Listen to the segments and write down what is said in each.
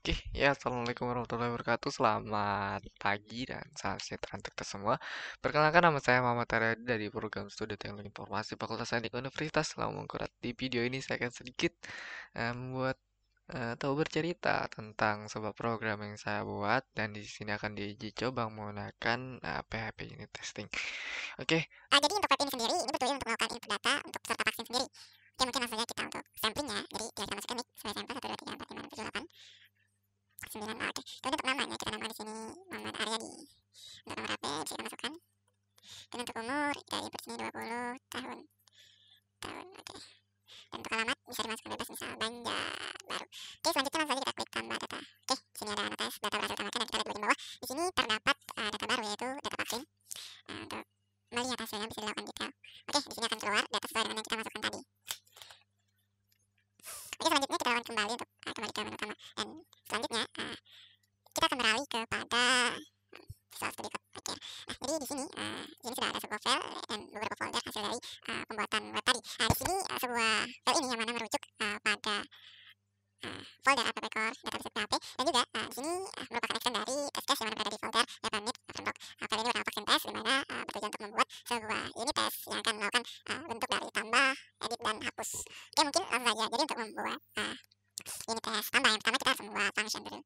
Oke, ya assalamualaikum warahmatullahi wabarakatuh. Selamat pagi dan salam sejahtera untuk kita semua. Perkenalkan nama saya Muhammad Aryadi dari program Studi Teknik Informasi Fakultas Teknik Universitas Lamongan. Di video ini saya akan sedikit membuat atau bercerita tentang sebuah program yang saya buat dan di sini akan diuji coba menggunakan PHP unit testing. Oke. Jadi untuk PHP ini sendiri, ini betul untuk melakukan input data untuk peserta vaksin sendiri. Oke, mungkin langsung saja kita untuk samplingnya. Jadi kita masuk ke mic sebagai sampel 1, 2, 3, 4, 5, 6, 7, 8, 9. Oke. Kemudian untuk namanya kita namakan di sini Muhammad Aryadi. Untuk nomor HP bisa kita masukkan. Dan untuk umur dari sini 20 tahun. Oke. Dan untuk alamat bisa dimasukkan bebas misal Banjarbaru. Oke, selanjutnya langsung saja kita klik tambah data. Oke, di sini ada notes data berhasil tambahkan dan kita lihat di bagian bawah. Di sini terdapat data baru yaitu data vaksin. Untuk melihat hasilnya bisa dilakukan detail. Oke, di sini akan keluar data sesuai dengan yang kita masukkan tadi. Oke, selanjutnya kita lakukan kembali untuk kembali ke menu utama. Dan selanjutnya kita akan beralih kepada Visual Studio Code. Oke. Nah, jadi di sini sudah ada sebuah file dan beberapa folder hasil dari pembuatan web tadi. Nah, di sini sebuah file ini yang mana merujuk pada folder app core database PHP dan juga di sini merupakan extend dari test case yang mana berada di folder Japanese framework. File ini bernama vaksin test di mana bertujuan untuk membuat sebuah unit test yang akan melakukan bentuk dari tambah, edit dan hapus. Oke, mungkin langsung saja. Jadi untuk membuat unit test tambah yang pertama kita harus membuat function dulu.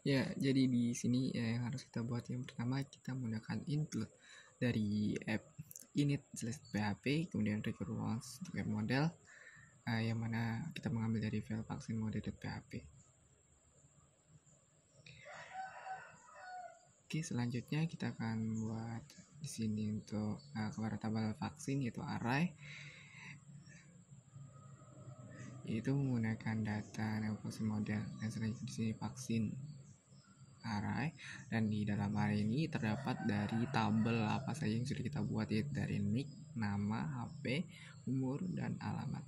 Ya, jadi di sini yang harus kita buat yang pertama kita menggunakan include dari app init/php, kemudian record once untuk app model, yang mana kita mengambil dari file vaksin mode.php. Oke, selanjutnya kita akan buat di sini untuk variabel vaksin yaitu array, yaitu menggunakan data vaksin model, dan selanjutnya di sini vaksin array, dan di dalam array ini terdapat dari tabel apa saja yang sudah kita buat, yaitu dari nick, nama, HP, umur, dan alamat.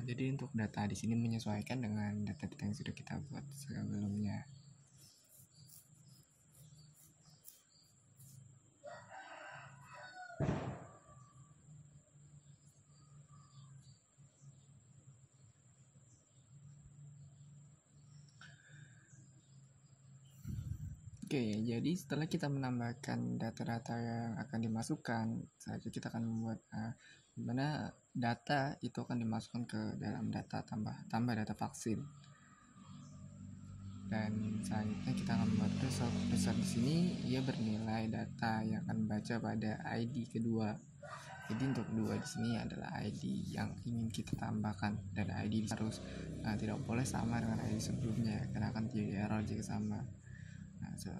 Jadi untuk data di sini menyesuaikan dengan data-data yang sudah kita buat sebelumnya. Oke, jadi setelah kita menambahkan data-data yang akan dimasukkan, selanjutnya kita akan membuat dimana data itu akan dimasukkan ke dalam data tambah data vaksin. Dan selanjutnya kita akan membuat result di sini ia bernilai data yang akan baca pada ID kedua. Jadi untuk kedua di sini adalah ID yang ingin kita tambahkan, dan ID harus tidak boleh sama dengan ID sebelumnya karena akan jadi error jika sama.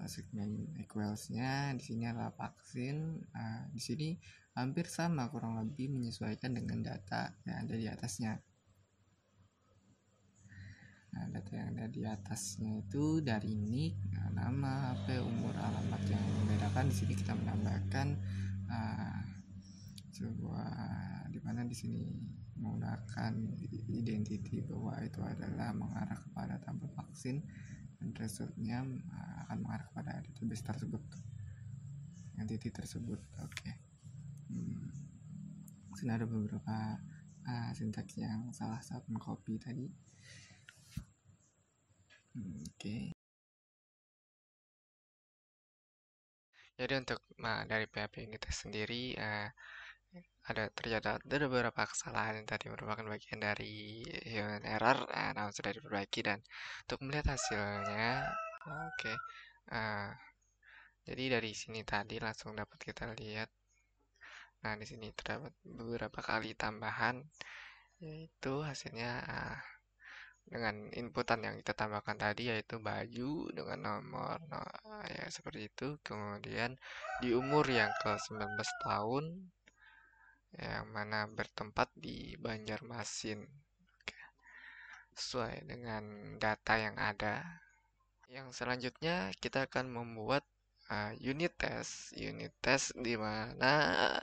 Segmen equalsnya di sini adalah vaksin. Di sini hampir sama, kurang lebih menyesuaikan dengan data yang ada di atasnya. Data yang ada di atasnya itu dari nick, nama, HP, umur, alamat. Yang membedakan di sini kita menambahkan sebuah dimana di sini menggunakan identity bahwa itu adalah mengarah kepada tabel vaksin, dan resultnya akan mengarah kepada database tersebut, entity tersebut. Oke. Sini ada beberapa sintaks yang salah saat mengcopy tadi. Oke. Jadi untuk dari PHP unit sendiri terdapat beberapa kesalahan yang tadi merupakan bagian dari human error, namun sudah diperbaiki. Dan untuk melihat hasilnya, oke. Jadi dari sini tadi langsung dapat kita lihat. Nah, di sini terdapat beberapa kali tambahan, yaitu hasilnya dengan inputan yang kita tambahkan tadi, yaitu baju dengan nomor ya seperti itu. Kemudian di umur yang ke 19 tahun yang mana bertempat di Banjarmasin. Oke. Sesuai dengan data yang ada. Yang selanjutnya kita akan membuat unit test di mana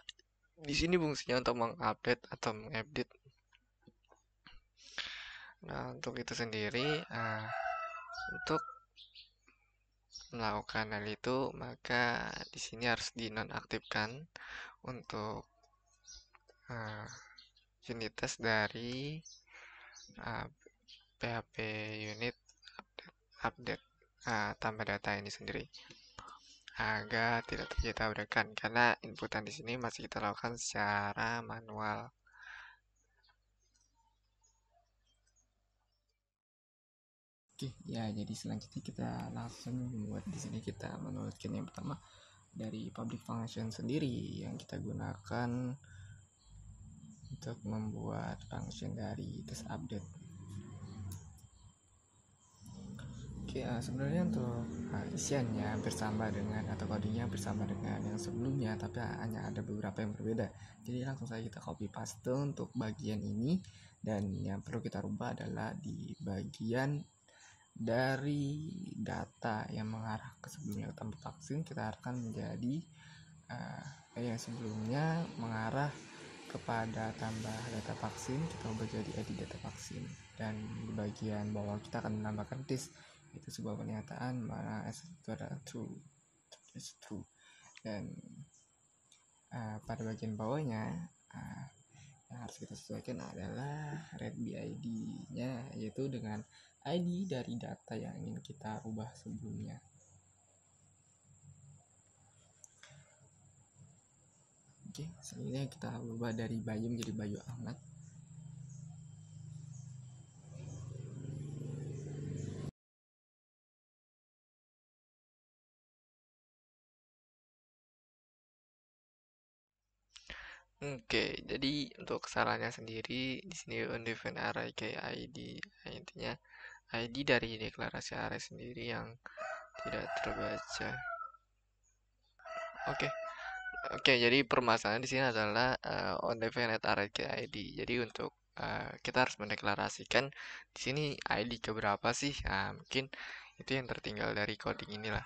di sini fungsinya untuk mengupdate atau mengupdate. Nah, untuk itu sendiri untuk melakukan hal itu, maka di sini harus dinonaktifkan untuk uh, unit test dari uh, PHP unit update tambah data ini sendiri agar tidak terjadi tabrakan karena inputan di sini masih kita lakukan secara manual. Oke, ya jadi selanjutnya kita langsung membuat di sini kita menuliskan yang pertama dari public function sendiri yang kita gunakan untuk membuat function dari test update. Oke, sebenarnya untuk isiannya hampir sama dengan atau codingnya hampir sama dengan yang sebelumnya, tapi hanya ada beberapa yang berbeda. Jadi langsung saja kita copy paste untuk bagian ini, dan yang perlu kita rubah adalah di bagian dari data yang mengarah ke sebelumnya tambah vaksin, kita akan menjadi yang sebelumnya mengarah kepada tambah data vaksin, kita ubah jadi ID data vaksin, dan di bagian bawah kita akan menambahkan this, itu sebuah pernyataan mana s itu adalah true, dan pada bagian bawahnya yang harus kita sesuaikan adalah read BID nya, yaitu dengan ID dari data yang ingin kita ubah sebelumnya. Oke, selanjutnya kita ubah dari Bayu menjadi Bayu Ahmad. Oke, jadi untuk kesalahannya sendiri di sini undefined array kayak ID, intinya ID dari deklarasi array sendiri yang tidak terbaca. Oke, jadi permasalahan di sini adalah undefined array kayak ID. Jadi untuk kita harus mendeklarasikan di sini ID keberapa sih? Mungkin itu yang tertinggal dari coding inilah.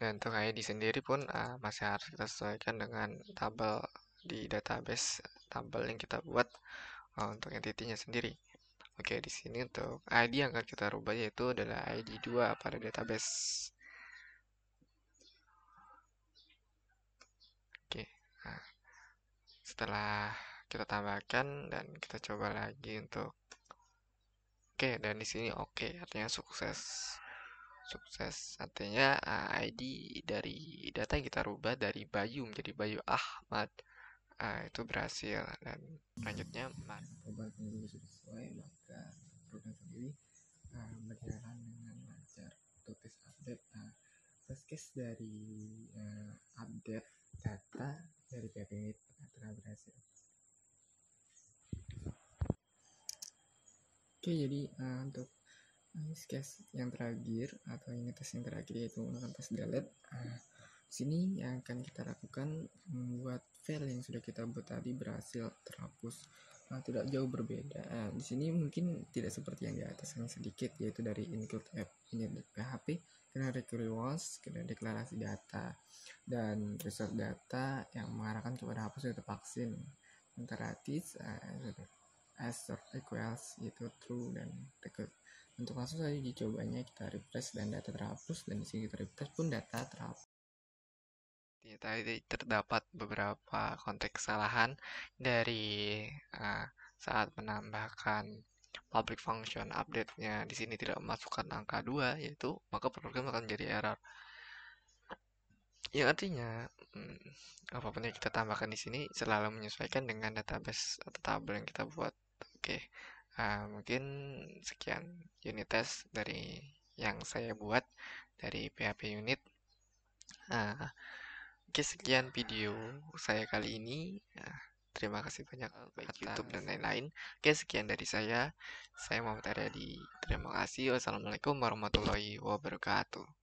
Dan untuk ID sendiri pun masih harus kita sesuaikan dengan tabel di database, tabel yang kita buat untuk entity-nya sendiri. Oke, di sini untuk ID yang akan kita rubah yaitu adalah ID 2 pada database. Oke, nah, setelah kita tambahkan dan kita coba lagi untuk oke, dan di sini oke, artinya sukses. Sukses artinya ID dari data yang kita rubah dari Bayu menjadi Bayu Ahmad itu berhasil. Dan selanjutnya Coba ini sudah sesuai, maka program sendiri berjalan dengan lancar untuk tes update. Test case dari update data dari PHP unit telah berhasil. Oke, jadi untuk use case yang terakhir atau unit tes yang terakhir yaitu menggunakan tes delete. Sini yang akan kita lakukan membuat file yang sudah kita buat tadi berhasil terhapus. Tidak jauh berbeda. Di sini mungkin tidak seperti yang di atas, hanya sedikit, yaitu dari include app ini PHP, kena require once, kena deklarasi data, dan result data yang mengarahkan kepada hapus data vaksin. Antara this as equals yaitu true dan record. Untuk langsung saja dicobanya, kita refresh dan data terhapus, dan di sini kita refresh pun data terhapus. Tadi terdapat beberapa konteks kesalahan dari saat menambahkan public function update-nya di sini tidak memasukkan angka 2, yaitu maka program akan jadi error. Yang artinya apapun yang kita tambahkan di sini selalu menyesuaikan dengan database atau tabel yang kita buat. Oke, mungkin sekian unit test dari yang saya buat dari PHP unit. Oke, sekian video saya kali ini. Terima kasih banyak baik YouTube dan lain-lain. Oke, sekian dari saya. Saya Muhammad Aryadi. Terima kasih. Wassalamualaikum warahmatullahi wabarakatuh.